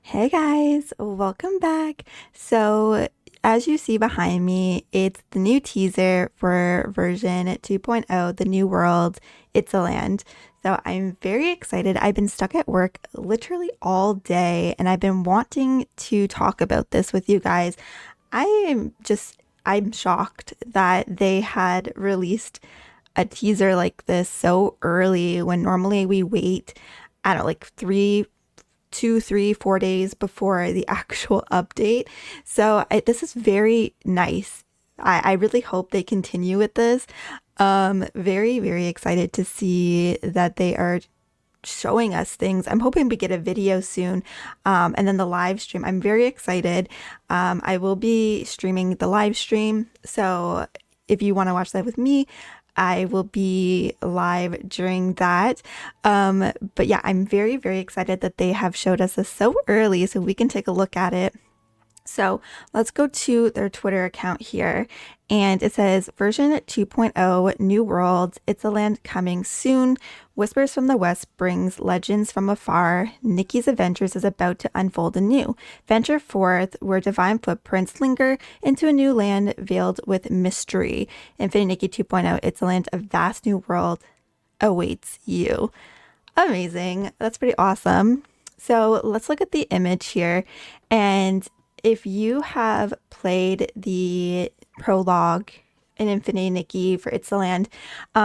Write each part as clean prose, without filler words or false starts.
Hey guys, welcome back. So, as you see behind me, it's the new teaser for version 2.0, the new world, Itzaland. So, I'm very excited. I've been stuck at work literally all day and I've been wanting to talk about this with you guys. I'm shocked that they had released a teaser like this so early when normally we wait, I don't know, like 4 days before the actual update. This is very nice. I really hope they continue with this. Very, very excited to see that they are showing us things. I'm hoping we get a video soon. And then the live stream. I'm very excited. I will be streaming the live stream. So if you want to watch that with me, I will be live during that. But yeah, I'm very, very excited that they have showed us this so early so we can take a look at it. So let's go to their Twitter account here. And it says version 2.0, New World, Itzaland coming soon. Whispers from the West brings legends from afar. Nikki's adventures is about to unfold anew. Venture forth where divine footprints linger into a new land veiled with mystery. Infinite Nikki 2.0, Itzaland, a vast new world awaits you. Amazing. That's pretty awesome. So let's look at the image here. And if you have played the prologue in Infinity Nikki for Itzaland,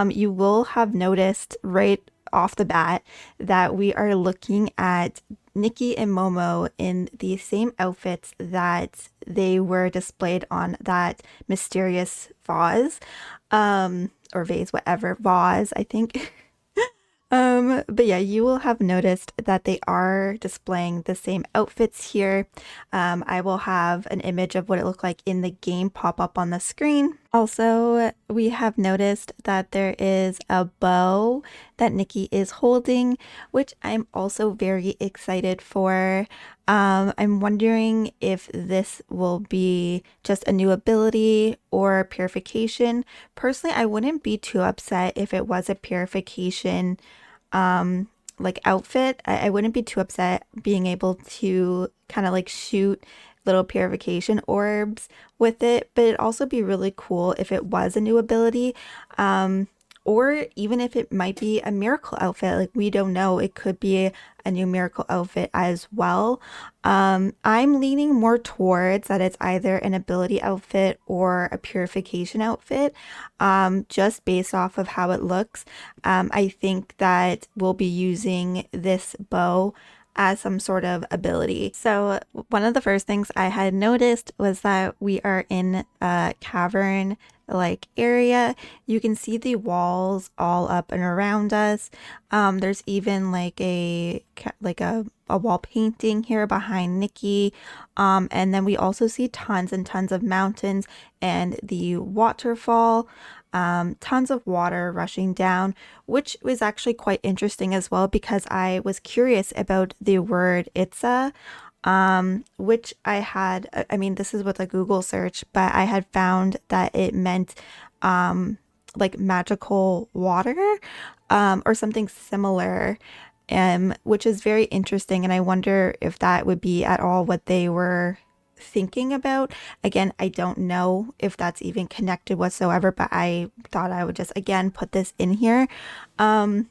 you will have noticed right off the bat that we are looking at Nikki and Momo in the same outfits that they were displayed on that mysterious vase, or vase, whatever, vase, I think. But yeah, you will have noticed that they are displaying the same outfits here. I will have an image of what it looked like in the game pop up on the screen. Also, we have noticed that there is a bow that Nikki is holding, which I'm also very excited for. I'm wondering if this will be just a new ability or purification. Personally, I wouldn't be too upset if it was a purification like outfit. I wouldn't be too upset being able to kind of like shoot little purification orbs with it, but it'd also be really cool if it was a new ability. Or even if it might be a miracle outfit, like we don't know, it could be a new miracle outfit as well. I'm leaning more towards that it's either an ability outfit or a purification outfit, just based off of how it looks. I think that we'll be using this bow as some sort of ability. So one of the first things I had noticed was that we are in a cavern like area. You can see the walls all up and around us. There's even like a wall painting here behind Nikki. And then we also see tons and tons of mountains and the waterfall. Tons of water rushing down, which was actually quite interesting as well because I was curious about the word Itza, which I mean, this is with a Google search, but I had found that it meant like magical water, or something similar, which is very interesting. And I wonder if that would be at all what they were thinking about. Again, I don't know if that's even connected whatsoever, but I thought I would just again put this in here. And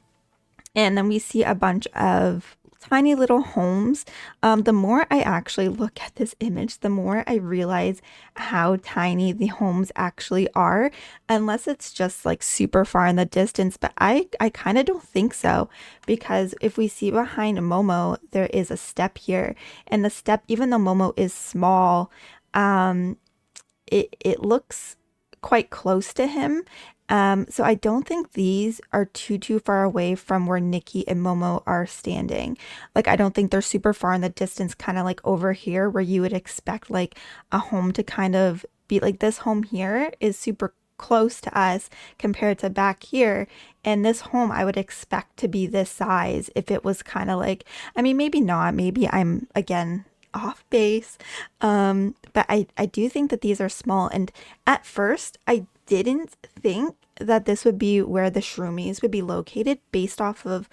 then we see a bunch of tiny little homes. The more I actually look at this image, the more I realize how tiny the homes actually are, unless it's just like super far in the distance. But I kind of don't think so, because if we see behind Momo, there is a step here, and the step, even though Momo is small, it looks quite close to him. So I don't think these are too far away from where Nikki and Momo are standing. Like I don't think they're super far in the distance, kind of like over here where you would expect like a home to kind of be. Like this home here is super close to us compared to back here. And this home I would expect to be this size if it was kind of like, I mean, maybe not, maybe I'm again off base. But I do think that these are small. And at first I didn't think that this would be where the shroomies would be located based off of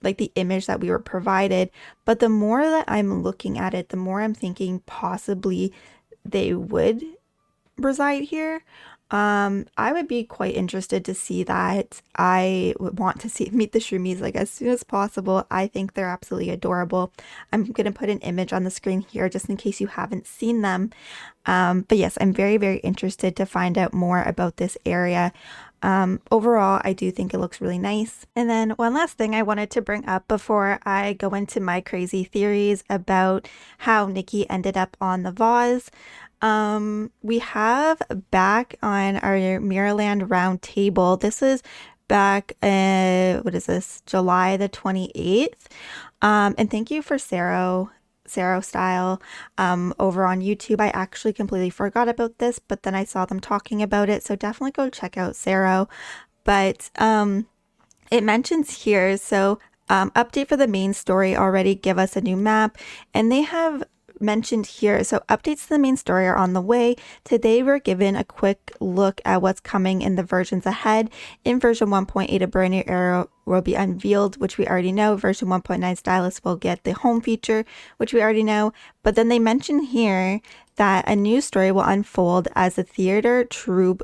like the image that we were provided. But the more that I'm looking at it, the more I'm thinking possibly they would reside here. I would be quite interested to see that. I would want to see meet the shroomies like as soon as possible. I think they're absolutely adorable. I'm gonna put an image on the screen here just in case you haven't seen them. But yes, I'm very, very interested to find out more about this area. Overall, I do think it looks really nice. And then one last thing I wanted to bring up before I go into my crazy theories about how Nikki ended up on the vase. We have back on our Mirrorland round table, this is back, what is this, July the 28th. And thank you for Sarah Style over on YouTube. I actually completely forgot about this, but then I saw them talking about it. So definitely go check out Sarah. But it mentions here, so update for the main story already give us a new map, and they have mentioned here, so updates to the main story are on the way. Today we're given a quick look at what's coming in the versions ahead. In version 1.8, a brand new area will be unveiled, which we already know. Version 1.9 stylus will get the home feature, which we already know. But then they mention here that a new story will unfold as the theater troupe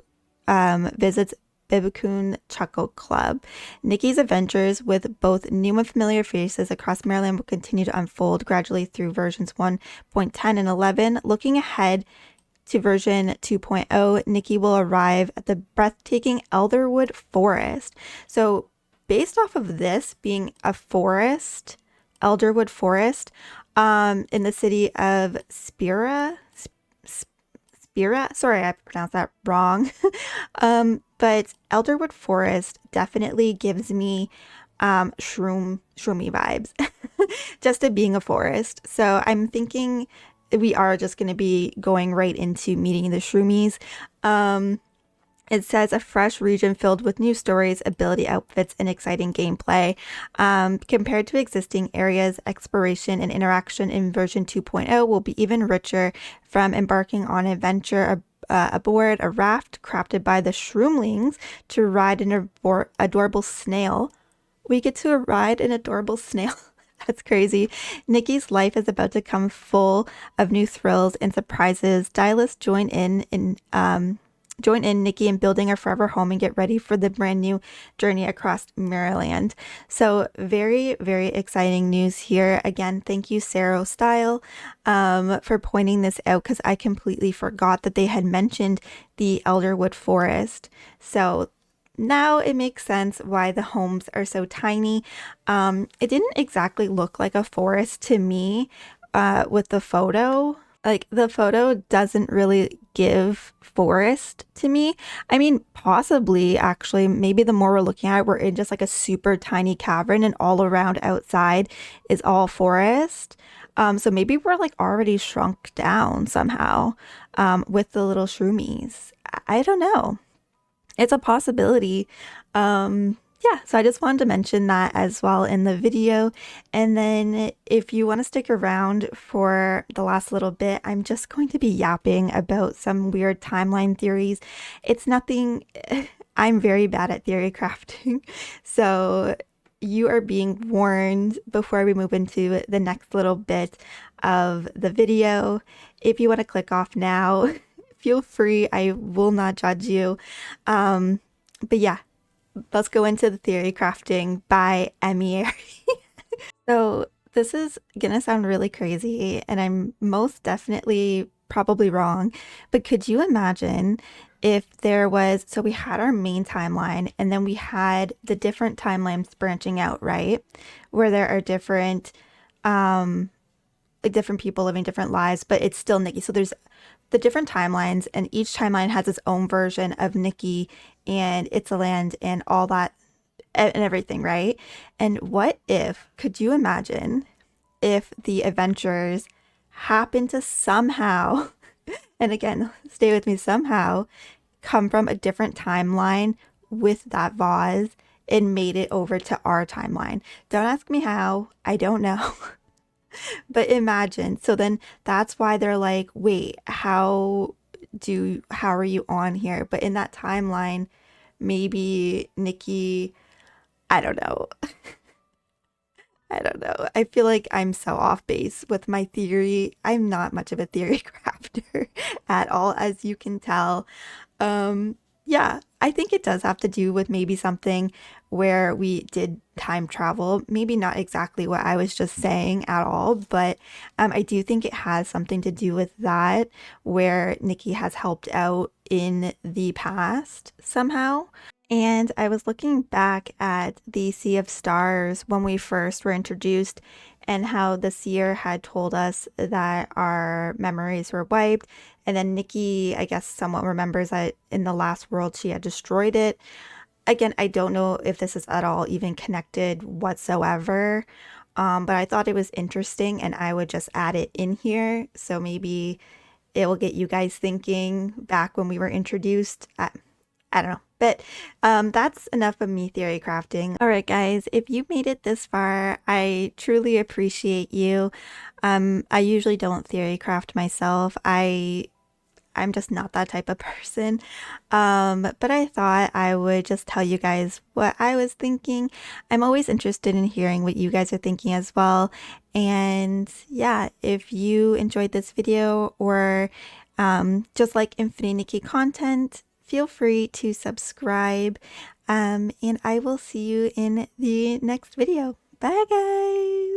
visits Bibikun Chuckle Club. Nikki's adventures with both new and familiar faces across Maryland will continue to unfold gradually through versions 1.10 and 11. Looking ahead to version 2.0, Nikki will arrive at the breathtaking Elderwood Forest. So, based off of this being a forest, Elderwood Forest, in the city of Spira, sorry, I pronounced that wrong. But Elderwood Forest definitely gives me shroomy vibes, just it being a forest. So I'm thinking we are just going to be going right into meeting the shroomies. It says a fresh region filled with new stories, ability outfits, and exciting gameplay. Compared to existing areas, exploration and interaction in version 2.0 will be even richer, from embarking on an adventure aboard a raft crafted by the Shroomlings to ride an adorable snail. We get to ride an adorable snail. That's crazy. Nikki's life is about to come full of new thrills and surprises. Stylists join in Nikki in building her forever home and get ready for the brand new journey across Maryland. So very, very exciting news here. Again, thank you, Sarah Style, for pointing this out, because I completely forgot that they had mentioned the Elderwood Forest. So now it makes sense why the homes are so tiny. It didn't exactly look like a forest to me with the photo. Like, the photo doesn't really give forest to me. I mean, possibly, actually, maybe the more we're looking at it, we're in just like a super tiny cavern and all around outside is all forest. So maybe we're like already shrunk down somehow with the little shroomies. I don't know. It's a possibility. Yeah, so I just wanted to mention that as well in the video. And then if you want to stick around for the last little bit, I'm just going to be yapping about some weird timeline theories. It's nothing, I'm very bad at theory crafting. So you are being warned before we move into the next little bit of the video. If you want to click off now, feel free. I will not judge you. But yeah, let's go into the theory crafting by Emmy. So this is gonna sound really crazy, and I'm most definitely probably wrong, but could you imagine if there was, so we had our main timeline and then we had the different timelines branching out, right? Where there are different like different people living different lives, but it's still Nikki. So there's the different timelines, and each timeline has its own version of Nikki and Itzaland and all that and everything, right? And what if, could you imagine if the adventurers happen to somehow, and again, stay with me, somehow come from a different timeline with that vase and made it over to our timeline? Don't ask me how, I don't know. But imagine, so then that's why they're like, wait, how are you on here? But in that timeline, maybe Nikki, I don't know. I don't know. I feel like I'm so off base with my theory. I'm not much of a theory crafter at all, as you can tell. Um, yeah, I think it does have to do with maybe something where we did time travel. Maybe not exactly what I was just saying at all, but I do think it has something to do with that, where Nikki has helped out in the past somehow. And I was looking back at the Sea of Stars when we first were introduced, and how the seer had told us that our memories were wiped. And then Nikki, I guess, somewhat remembers that in the last world she had destroyed it. Again, I don't know if this is at all even connected whatsoever, but I thought it was interesting and I would just add it in here. So maybe it will get you guys thinking back when we were introduced. I don't know. But that's enough of me theory crafting. All right, guys, if you made it this far, I truly appreciate you. I usually don't theory craft myself. I'm just not that type of person. But I thought I would just tell you guys what I was thinking. I'm always interested in hearing what you guys are thinking as well. And yeah, if you enjoyed this video or just like Infinity Nikki content, feel free to subscribe. And I will see you in the next video. Bye, guys.